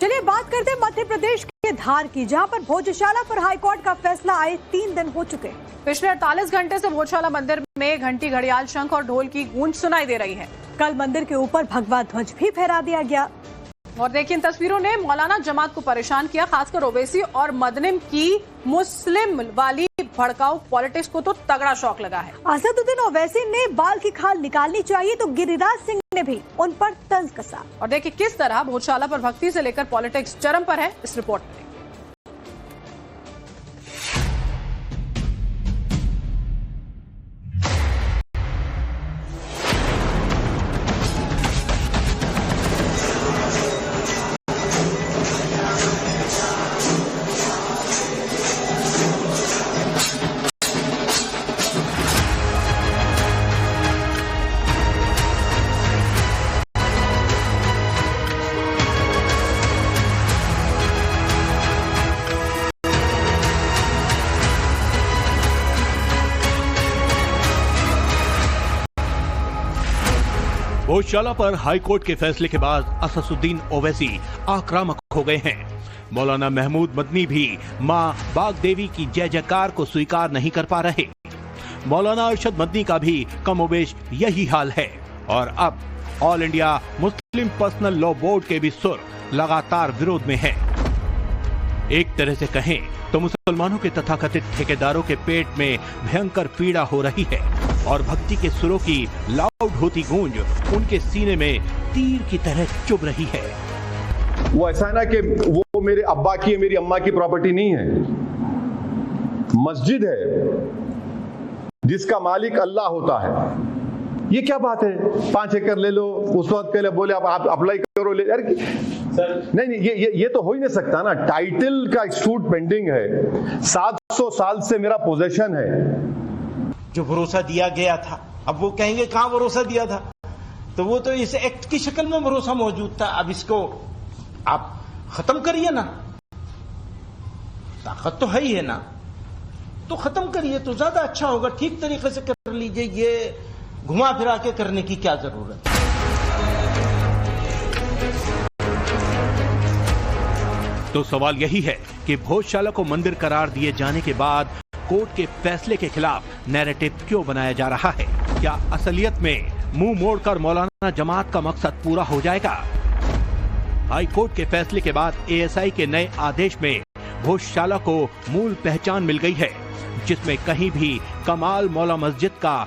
चलिए बात करते हैं मध्य प्रदेश के धार की, जहां पर भोजशाला पर हाईकोर्ट का फैसला आए 3 दिन हो चुके। पिछले 48 घंटे से भोजशाला मंदिर में घंटी, घड़ियाल, शंख और ढोल की गूंज सुनाई दे रही है। कल मंदिर के ऊपर भगवा ध्वज भी फहरा दिया गया। और देखिए, इन तस्वीरों ने मौलाना जमात को परेशान किया। खासकर ओवैसी और मदनिम की मुस्लिम वाली भड़काऊ पॉलिटिक्स को तो तगड़ा शौक लगा है। असदुद्दीन ओवैसी ने बाल की खाल निकालनी चाहिए तो गिरिराज सिंह ने भी उन पर तंज कसा। और देखिए किस तरह भोजशाला पर भक्ति से लेकर पॉलिटिक्स चरम पर है, इस रिपोर्ट में। भोजशाला पर हाईकोर्ट के फैसले के बाद असदुद्दीन ओवैसी आक्रामक हो गए हैं। मौलाना महमूद मदनी भी मां बागदेवी की जय जयकार को स्वीकार नहीं कर पा रहे। मौलाना अरशद मदनी का भी कमोबेश यही हाल है। और अब all India Muslim personal law board के भी सुर लगातार विरोध में है। एक तरह से कहें तो मुसलमानों के तथाकथित ठेकेदारों के पेट में भयंकर पीड़ा हो रही है और भक्ति के सुरों की लाउड होती गूंज उनके सीने में तीर की तरह चुभ रही है। वो ऐसा है ना कि वो मेरे अब्बा की, मेरी अम्मा की प्रॉपर्टी नहीं है, मस्जिद है जिसका मालिक अल्लाह होता है। ये क्या बात है, 5 एकड़ ले लो, उस वक्त पहले बोले आप अप्लाई करो, ले यार नहीं, ये तो हो ही नहीं सकता ना। टाइटल का सूट पेंडिंग है, 700 साल से मेरा पोजेशन है। जो भरोसा दिया गया था, अब वो कहेंगे कहां भरोसा दिया था, तो वो तो इस एक्ट की शक्ल में भरोसा मौजूद था। अब इसको आप खत्म करिए ना, ताकत तो है ही है ना, तो खत्म करिए तो ज्यादा अच्छा होगा। ठीक तरीके से कर लीजिए, ये घुमा फिरा के करने की क्या जरूरत है। तो सवाल यही है कि भोजशाला को मंदिर करार दिए जाने के बाद कोर्ट के फैसले के खिलाफ नैरेटिव क्यों बनाया जा रहा है? क्या असलियत में मुंह मोड़कर मौलाना जमात का मकसद पूरा हो जाएगा? हाई कोर्ट के फैसले के बाद एएसआई के नए आदेश में भोजशाला को मूल पहचान मिल गई है, जिसमें कहीं भी कमाल मौला मस्जिद का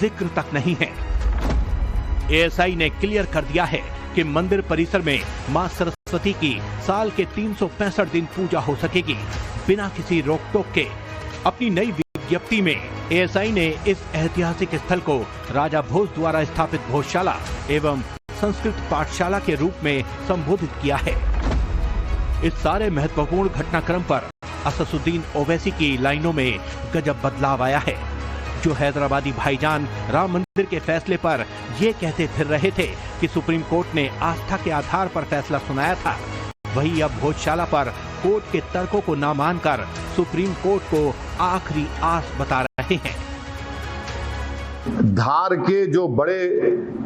जिक्र तक नहीं है। एएसआई ने क्लियर कर दिया है कि मंदिर परिसर में मां सरस्वती की साल के 365 दिन पूजा हो सकेगी बिना किसी रोक टोक के। अपनी नई विज्ञप्ति में एएसआई ने इस ऐतिहासिक स्थल को राजा भोज द्वारा स्थापित भोजशाला एवं संस्कृत पाठशाला के रूप में संबोधित किया है। इस सारे महत्वपूर्ण घटनाक्रम पर असदुद्दीन ओवैसी की लाइनों में गजब बदलाव आया है। जो हैदराबादी भाईजान राम मंदिर के फैसले पर ये कहते फिर रहे थे कि सुप्रीम कोर्ट ने आस्था के आधार पर फैसला सुनाया था, वही अब भोजशाला पर कोर्ट के तर्कों को ना मानकर सुप्रीम कोर्ट को आखिरी आस बता रहे हैं। धार के जो बड़े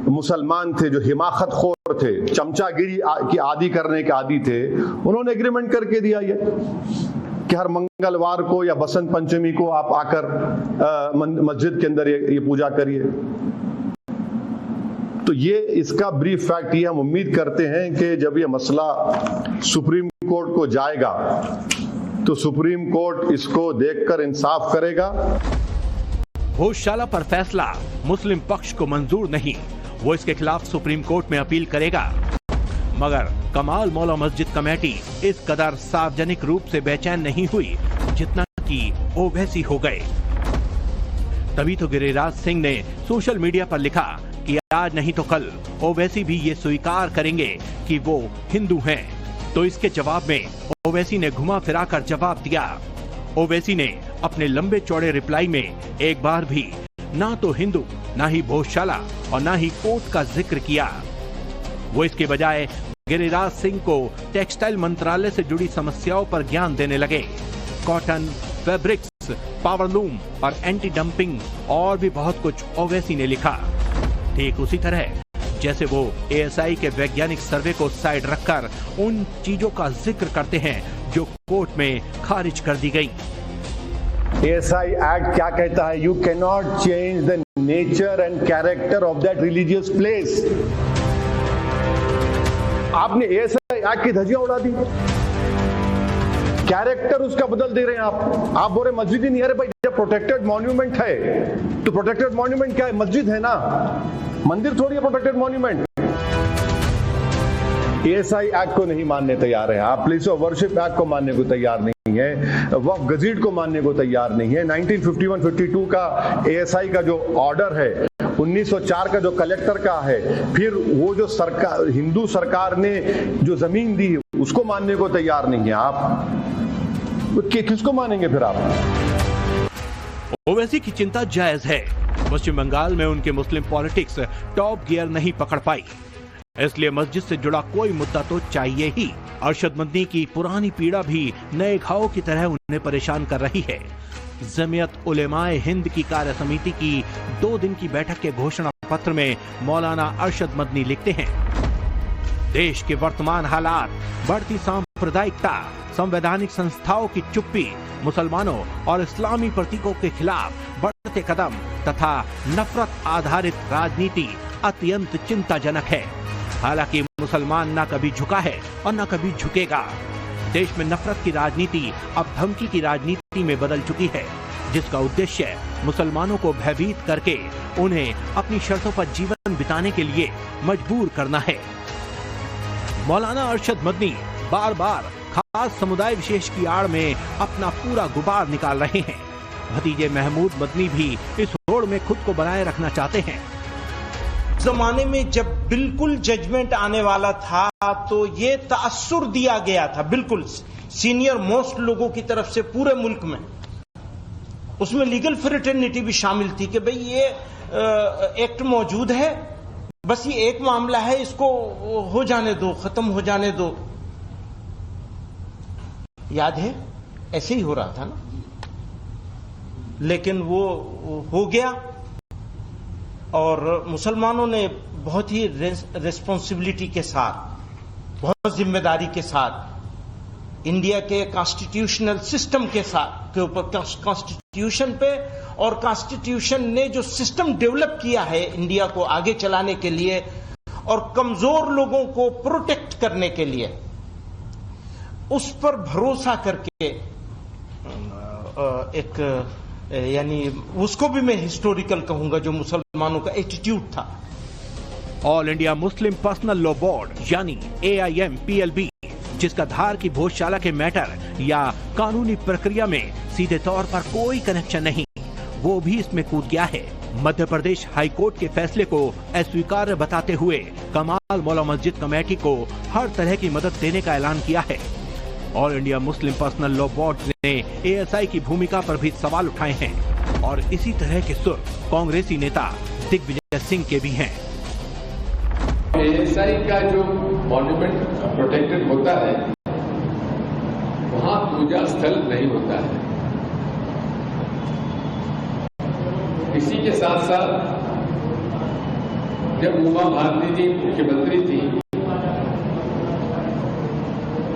मुसलमान थे, जो हिमाकत खोर थे, चमचागिरी की आदि करने के आदि थे, उन्होंने एग्रीमेंट करके दिया ये कि हर मंगलवार को या बसंत पंचमी को आप आकर मस्जिद के अंदर ये पूजा करिए। तो ये इसका ब्रीफ फैक्ट ये हम उम्मीद करते हैं कि जब ये मसला सुप्रीम कोर्ट को जाएगा तो सुप्रीम कोर्ट इसको देखकर इंसाफ करेगा। भोजशाला पर फैसला मुस्लिम पक्ष को मंजूर नहीं, वो इसके खिलाफ सुप्रीम कोर्ट में अपील करेगा। मगर कमाल मौला मस्जिद कमेटी इस कदर सार्वजनिक रूप से बेचैन नहीं हुई जितना कि ओवैसी हो गए। तभी तो गिरिराज सिंह ने सोशल मीडिया पर लिखा कि आज नहीं तो कल ओवैसी भी ये स्वीकार करेंगे कि वो हिंदू हैं। तो इसके जवाब में ओवैसी ने घुमा फिराकर जवाब दिया। ओवैसी ने अपने लंबे चौड़े रिप्लाई में एक बार भी ना तो हिंदू, ना ही भोजशाला और ना ही कोर्ट का जिक्र किया। वो इसके बजाय गिरिराज सिंह को टेक्सटाइल मंत्रालय से जुड़ी समस्याओं पर ज्ञान देने लगे। कॉटन, फैब्रिक्स, पावरलूम और एंटी डंपिंग और भी बहुत कुछ ओवैसी ने लिखा। ठीक उसी तरह जैसे वो एएसआई के वैज्ञानिक सर्वे को साइड रखकर उन चीजों का जिक्र करते हैं जो कोर्ट में खारिज कर दी गई। एएसआई एक्ट क्या कहता है? You can not change the nature and character of that religious place. आपने एएसआई एक्ट की धज्जियां उड़ा दी, कैरेक्टर उसका बदल दे रहे हैं आप बोल रहे मस्जिद ही नहीं। अरे भाई, जब प्रोटेक्टेड मॉन्यूमेंट है तो प्रोटेक्टेड मॉन्यूमेंट क्या है? मस्जिद है ना, मंदिर थोड़ी है प्रोटेक्टेड मॉन्यूमेंट। एएसआई एक्ट को नहीं मानने तैयार है आप, प्लेस ऑफ वर्शिप एक्ट को मानने को तैयार नहीं है, वक्फ गजीट को मानने को तैयार नहीं है। 1951-52 का एएसआई का जो ऑर्डर है, 1904 का जो कलेक्टर का है, फिर वो जो सरकार, हिंदू सरकार ने जो जमीन दी उसको मानने को तैयार नहीं है आप, किसको मानेंगे फिर आप? ओवैसी की चिंता जायज है। पश्चिम बंगाल में उनके मुस्लिम पॉलिटिक्स टॉप गियर नहीं पकड़ पाई, इसलिए मस्जिद से जुड़ा कोई मुद्दा तो चाहिए ही। अरशद मदनी की पुरानी पीड़ा भी नए घाव की तरह उन्हें परेशान कर रही है। जमीयत उलेमाए हिंद की कार्य समिति की 2 दिन की बैठक के घोषणा पत्र में मौलाना अरशद मदनी लिखते हैं, देश के वर्तमान हालात, बढ़ती सांप्रदायिकता, संवैधानिक संस्थाओं की चुप्पी, मुसलमानों और इस्लामी प्रतीकों के खिलाफ बढ़ते कदम तथा नफरत आधारित राजनीति अत्यंत चिंताजनक है। हालांकि मुसलमान न कभी झुका है और न कभी झुकेगा। देश में नफरत की राजनीति अब धमकी की राजनीति में बदल चुकी है, जिसका उद्देश्य मुसलमानों को भयभीत करके उन्हें अपनी शर्तों पर जीवन बिताने के लिए मजबूर करना है। मौलाना अरशद मदनी बार बार खास समुदाय विशेष की आड़ में अपना पूरा गुबार निकाल रहे हैं। भतीजे महमूद मदनी भी इस होड़ में खुद को बनाए रखना चाहते हैं। जमाने में जब बिल्कुल जजमेंट आने वाला था तो ये तासुर दिया गया था बिल्कुल सीनियर मोस्ट लोगों की तरफ से पूरे मुल्क में। उसमें लीगल फ्रेटर्निटी भी शामिल थी कि भाई ये एक्ट मौजूद है, बस ये एक मामला है, इसको हो जाने दो, खत्म हो जाने दो। याद है ऐसे ही हो रहा था ना, लेकिन वो हो गया और मुसलमानों ने बहुत ही रेस्पॉन्सिबिलिटी के साथ, बहुत जिम्मेदारी के साथ इंडिया के कॉन्स्टिट्यूशनल सिस्टम के साथ के ऊपर, कॉन्स्टिट्यूशन पे और कॉन्स्टिट्यूशन ने जो सिस्टम डेवलप किया है इंडिया को आगे चलाने के लिए और कमजोर लोगों को प्रोटेक्ट करने के लिए, उस पर भरोसा करके एक यानी उसको भी मैं हिस्टोरिकल कहूंगा जो मुसलमानों का एटीट्यूड था। All India Muslim personal law board यानी AIMPLB, जिसका धार की भोजशाला के मैटर या कानूनी प्रक्रिया में सीधे तौर पर कोई कनेक्शन नहीं, वो भी इसमें कूद गया है। मध्य प्रदेश हाई कोर्ट के फैसले को अस्वीकार्य बताते हुए कमाल मौला मस्जिद कमेटी को हर तरह की मदद देने का ऐलान किया है। All India Muslim personal law board ने ASI की भूमिका पर भी सवाल उठाए हैं और इसी तरह के सुर कांग्रेसी नेता दिग्विजय सिंह के भी हैं। ASI का जो मॉन्यूमेंट प्रोटेक्टेड होता है वहां पूजा स्थल नहीं होता है। इसी के साथ साथ जब उमा भारती जी मुख्यमंत्री थी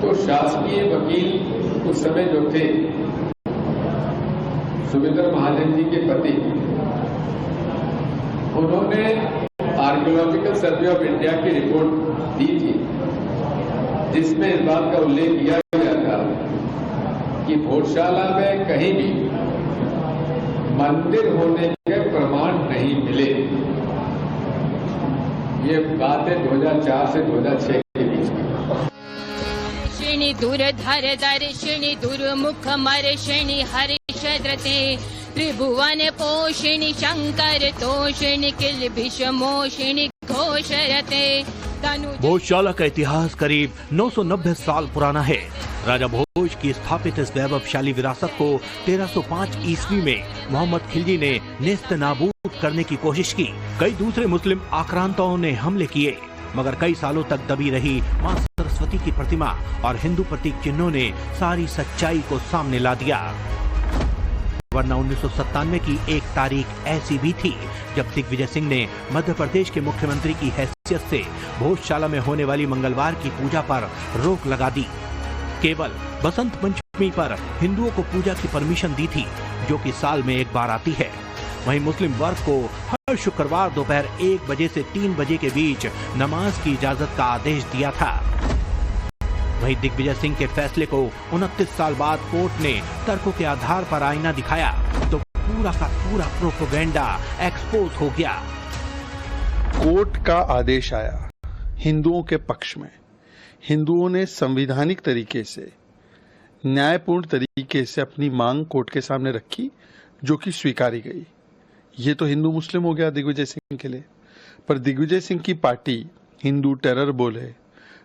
तो शासकीय वकील उस समय जो थे सुमित्रा महाजन जी के पति, उन्होंने आर्कियोलॉजिकल सर्वे ऑफ इंडिया की रिपोर्ट दी थी जिसमें इस बात का उल्लेख किया गया था कि भोजशाला में कहीं भी मंदिर होने के प्रमाण नहीं मिले। ये बात है 2004 से 2006 के बीच की। दूरधर दर्शिणी दुर्मुख मर्षिणी हर्षद्रते त्रिभुवन पोषिणी शंकर तोषिणी किलबिष मोषिणी घोषरते। भोजशाला का इतिहास करीब 990 साल पुराना है। राजा भोज की स्थापित इस वैभवशाली विरासत को 1305 ईस्वी में मोहम्मद खिलजी ने नेस्त नाबूद करने की कोशिश की। कई दूसरे मुस्लिम आक्रांताओं ने हमले किए, मगर कई सालों तक दबी रही मां सरस्वती की प्रतिमा और हिंदू प्रतीक चिन्हों ने सारी सच्चाई को सामने ला दिया। वरना 1997 की एक तारीख ऐसी भी थी जब दिग्विजय सिंह ने मध्य प्रदेश के मुख्यमंत्री की हैसियत से भोजशाला में होने वाली मंगलवार की पूजा पर रोक लगा दी। केवल बसंत पंचमी पर हिंदुओं को पूजा की परमिशन दी थी, जो कि साल में एक बार आती है। वहीं मुस्लिम वर्ग को हर शुक्रवार दोपहर 1 बजे से 3 बजे के बीच नमाज की इजाजत का आदेश दिया था। वहीं दिग्विजय सिंह के फैसले को 29 साल बाद कोर्ट ने तर्कों के आधार पर आईना दिखाया तो पूरा का पूरा प्रोपेगेंडा एक्सपोज हो गया। कोर्ट का आदेश आया हिंदुओं के पक्ष में। हिंदुओं ने संवैधानिक तरीके से, न्यायपूर्ण तरीके से अपनी मांग कोर्ट के सामने रखी, जो कि स्वीकारी गई। ये तो हिंदू मुस्लिम हो गया दिग्विजय सिंह के लिए। पर दिग्विजय सिंह की पार्टी हिंदू टेरर बोले,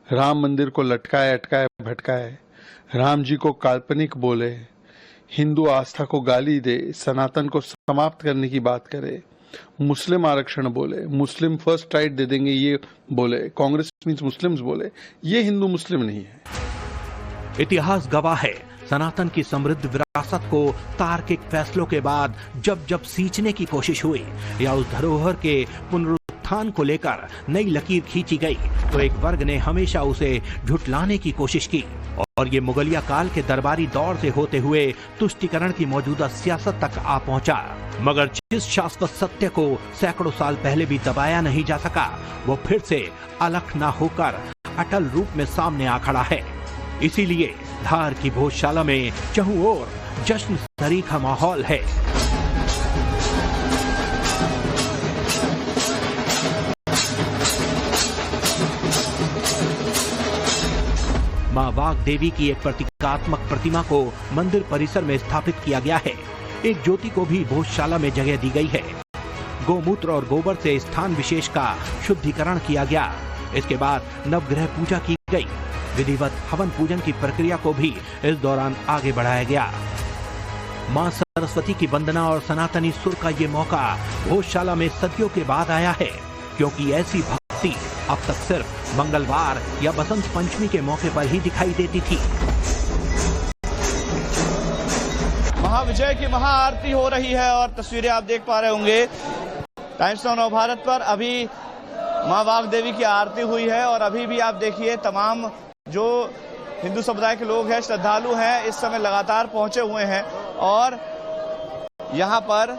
राम मंदिर को लटकाए अटकाए भटकाए, राम जी को काल्पनिक बोले, हिंदू आस्था को गाली दे, सनातन को समाप्त करने की बात करे, मुस्लिम आरक्षण बोले, मुस्लिम फर्स्ट राइट दे देंगे ये बोले, कांग्रेस मींस मुस्लिम्स बोले। ये हिंदू मुस्लिम नहीं है। इतिहास गवाह है, सनातन की समृद्ध विरासत को तार्किक फैसलों के बाद जब जब सींचने की कोशिश हुई या उस धरोहर के पुनरुत्थान को लेकर नई लकीर खींची गई तो एक वर्ग ने हमेशा उसे झुटलाने की कोशिश की और ये मुगलिया काल के दरबारी दौर से होते हुए तुष्टीकरण की मौजूदा सियासत तक आ पहुंचा। मगर जिस शाश्वत सत्य को सैकड़ों साल पहले भी दबाया नहीं जा सका, वो फिर से अलख न होकर अटल रूप में सामने आ खड़ा है। इसीलिए धार की भोजशाला में चहुं ओर जश्न सरीखा माहौल है। मां वाघ देवी की एक प्रतीकात्मक प्रतिमा को मंदिर परिसर में स्थापित किया गया है। एक ज्योति को भी भोजशाला में जगह दी गई है। गोमूत्र और गोबर से स्थान विशेष का शुद्धिकरण किया गया। इसके बाद नवग्रह पूजा की गई। विधिवत हवन पूजन की प्रक्रिया को भी इस दौरान आगे बढ़ाया गया। मां सरस्वती की वंदना और सनातनी सुर का ये मौका भोजशाला में सदियों के बाद आया है, क्योंकि ऐसी भक्ति अब तक सिर्फ मंगलवार या बसंत पंचमी के मौके पर ही दिखाई देती थी। महाविजय की महाआरती हो रही है और तस्वीरें आप देख पा रहे होंगे टाइम्स ऑफ नव भारत पर। अभी मां वाघ देवी की आरती हुई है और अभी भी आप देखिए तमाम जो हिंदू समुदाय के लोग हैं, श्रद्धालु हैं, इस समय लगातार पहुंचे हुए हैं और यहां पर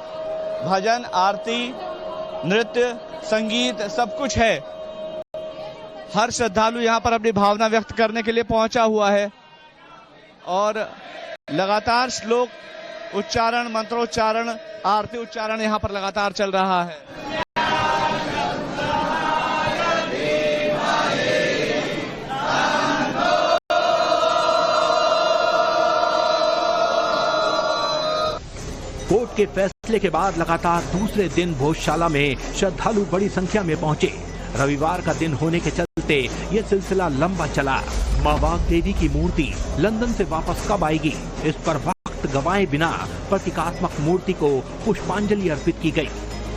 भजन, आरती, नृत्य, संगीत सब कुछ है। हर श्रद्धालु यहां पर अपनी भावना व्यक्त करने के लिए पहुंचा हुआ है और लगातार श्लोक उच्चारण, मंत्रोच्चारण, आरती उच्चारण यहां पर लगातार चल रहा है। कोर्ट के फैसले के बाद लगातार दूसरे दिन भोजशाला में श्रद्धालु बड़ी संख्या में पहुंचे। रविवार का दिन होने के चलते ये सिलसिला लंबा चला। मां वाघ देवी की मूर्ति लंदन से वापस कब आएगी, इस पर वक्त गंवाए बिना प्रतीकात्मक मूर्ति को पुष्पांजलि अर्पित की गई।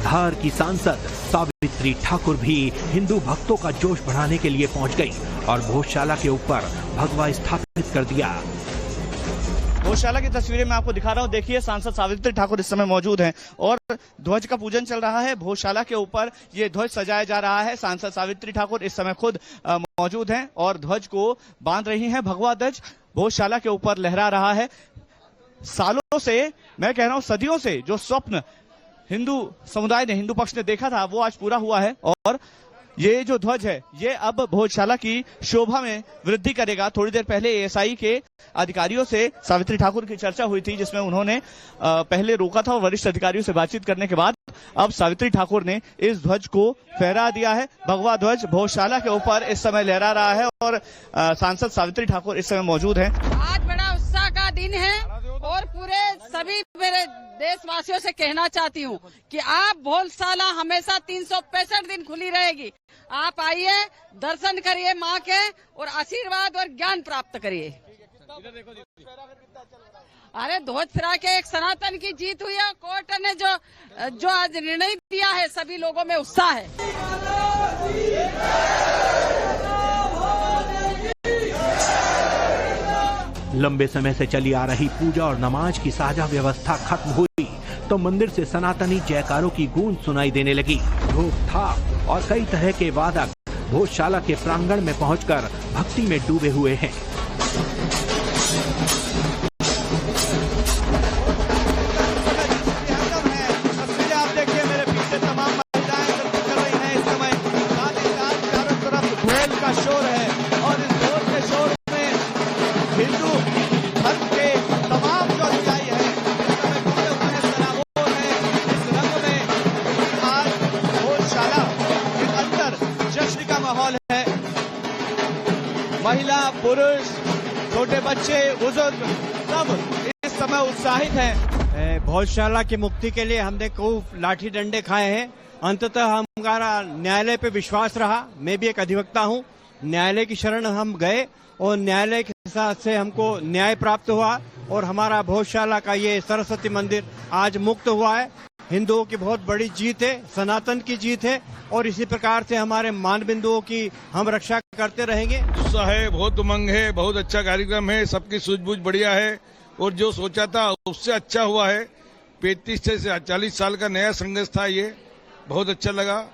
धार की सांसद सावित्री ठाकुर भी हिंदू भक्तों का जोश बढ़ाने के लिए पहुंच गई और भोजशाला के ऊपर भगवा स्थापित कर दिया। भोजशाला की तस्वीरें मैं आपको दिखा रहा हूं। देखिए सांसद सावित्री ठाकुर इस समय मौजूद हैं और ध्वज का पूजन चल रहा है। भोजशाला के ऊपर ये ध्वज सजाया जा रहा है। सांसद सावित्री ठाकुर इस समय खुद मौजूद हैं और ध्वज को बांध रही हैं। भगवा ध्वज भोजशाला के ऊपर लहरा रहा है। सालों से, मैं कह रहा हूं सदियों से, जो स्वप्न हिंदू समुदाय ने, हिंदू पक्ष ने देखा था वो आज पूरा हुआ है और ये जो ध्वज है ये अब भोजशाला की शोभा में वृद्धि करेगा। थोड़ी देर पहले एएसआई के अधिकारियों से सावित्री ठाकुर की चर्चा हुई थी, जिसमें उन्होंने पहले रोका था और वरिष्ठ अधिकारियों से बातचीत करने के बाद अब सावित्री ठाकुर ने इस ध्वज को फहरा दिया है। भगवा ध्वज भोजशाला के ऊपर इस समय लहरा रहा है और सांसद सावित्री ठाकुर इस समय मौजूद हैं। आज बड़ा उत्साह का दिन है और पूरे सभी मेरे देशवासियों से कहना चाहती हूँ कि आप भोजशाला हमेशा 365 दिन खुली रहेगी। आप आइए, दर्शन करिए माँ के और आशीर्वाद और ज्ञान प्राप्त करिए। अरे ध्वज फहरा के एक सनातन की जीत हुई है। कोर्ट ने जो आज निर्णय दिया है, सभी लोगों में उत्साह है। लंबे समय से चली आ रही पूजा और नमाज की साझा व्यवस्था खत्म हुई तो मंदिर से सनातनी जयकारों की गूंज सुनाई देने लगी। धूप थाप और कई तरह के वादक भोजशाला के प्रांगण में पहुंचकर भक्ति में डूबे हुए हैं। तस्वीरें आप देखिए मेरे पीछे, तमाम महिलाएं चल रही हैं इस समय। साथ ही साथ चारों तरफ ढोल का शोर है और इस ढोल के शोर में हिंदू धर्म के तमाम जो अनुयायी हैं इस समय डूबे हुए हैं, सराबोर हैं इस रंग में। आज भोजशाला के अंदर जश्न का माहौल है। महिला, पुरुष, छोटे बच्चे, बुजुर्ग सब इस समय उत्साहित हैं। भोजशाला की मुक्ति के लिए हमने खूब लाठी डंडे खाए हैं। अंततः हमारा न्यायालय पे विश्वास रहा। मैं भी एक अधिवक्ता हूं। न्यायालय की शरण हम गए और न्यायालय के साथ से हमको न्याय प्राप्त हुआ और हमारा भोजशाला का ये सरस्वती मंदिर आज मुक्त हुआ है। हिंदुओं की बहुत बड़ी जीत है, सनातन की जीत है और इसी प्रकार से हमारे मान बिंदुओं की हम रक्षा करते रहेंगे। उत्साह है, बहुत उमंग है, बहुत अच्छा कार्यक्रम है, सबकी सूझबूझ बढ़िया है और जो सोचा था उससे अच्छा हुआ है। 35 से 40 साल का नया संघर्ष था, ये बहुत अच्छा लगा।